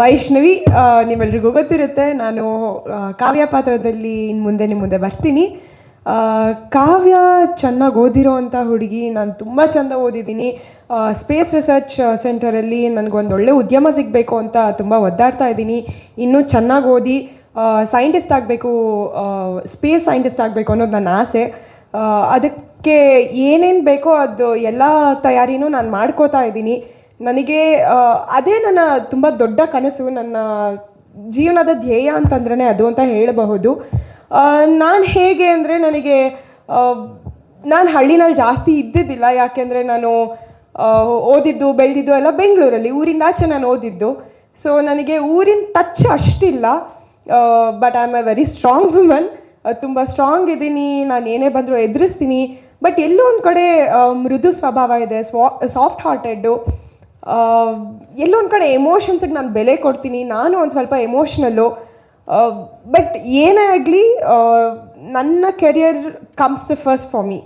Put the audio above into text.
ವೈಷ್ಣವಿ, ನಿಮ್ಮೆಲ್ರಿಗೂ ಗೊತ್ತಿರುತ್ತೆ ನಾನು ಕಾವ್ಯ ಪಾತ್ರದಲ್ಲಿ ಇನ್ನು ಮುಂದೆ ನಿಮ್ಮ ಮುಂದೆ ಬರ್ತೀನಿ. ಕಾವ್ಯ ಚೆನ್ನಾಗಿ ಓದಿರೋ ಅಂಥ ಹುಡುಗಿ. ನಾನು ತುಂಬ ಚೆಂದ ಓದಿದ್ದೀನಿ. ಸ್ಪೇಸ್ ರಿಸರ್ಚ್ ಸೆಂಟರಲ್ಲಿ ನನಗೊಂದು ಒಳ್ಳೆ ಉದ್ಯಮ ಸಿಗಬೇಕು ಅಂತ ತುಂಬ ಒದ್ದಾಡ್ತಾ ಇದ್ದೀನಿ. ಇನ್ನೂ ಚೆನ್ನಾಗಿ ಓದಿ ಸೈಂಟಿಸ್ಟ್ ಆಗಬೇಕು, ಸ್ಪೇಸ್ ಸೈಂಟಿಸ್ಟ್ ಆಗಬೇಕು ಅನ್ನೋದು ನನ್ನ ಆಸೆ. ಅದಕ್ಕೆ ಏನೇನು ಬೇಕೋ ಅದು ಎಲ್ಲ ತಯಾರಿನೂ ನಾನು ಮಾಡ್ಕೋತಾ ಇದ್ದೀನಿ. ನನಗೆ ಅದೇ ನನ್ನ ತುಂಬ ದೊಡ್ಡ ಕನಸು, ನನ್ನ ಜೀವನದ ಧ್ಯೇಯ ಅಂತಂದ್ರೆ ಅದು ಅಂತ ಹೇಳಬಹುದು. ನಾನು ಹೇಗೆ ಅಂದರೆ ನಾನು ಹಳ್ಳಿನಲ್ಲಿ ಜಾಸ್ತಿ ಇದ್ದಿದ್ದಿಲ್ಲ. ಯಾಕೆಂದರೆ ನಾನು ಓದಿದ್ದು ಬೆಳೆದಿದ್ದು ಎಲ್ಲ ಬೆಂಗಳೂರಲ್ಲಿ, ಊರಿಂದ ಆಚೆ ನಾನು ಓದಿದ್ದು. ಸೊ ನನಗೆ ಊರಿನ ಟಚ್ ಅಷ್ಟಿಲ್ಲ. But I am a very strong woman. ತುಂಬ ಸ್ಟ್ರಾಂಗ್ ಇದ್ದೀನಿ, ನಾನು ಏನೇ ಬಂದರೂ ಎದುರಿಸ್ತೀನಿ. ಬಟ್ ಎಲ್ಲೋ ಒಂದು ಕಡೆ ಮೃದು ಸ್ವಭಾವ ಇದೆ, ಸಾಫ್ಟ್ ಹಾರ್ಟೆಡ್ಡು. ಎಲ್ಲೋ ಒಂದು ಕಡೆ ಎಮೋಷನ್ಸಿಗೆ ನಾನು ಬೆಲೆ ಕೊಡ್ತೀನಿ. ನಾನು ಒಂದು ಸ್ವಲ್ಪ ಎಮೋಷ್ನಲ್ಲು. ಬಟ್ ಏನೇ ಆಗಲಿ ನನ್ನ career comes the first for me.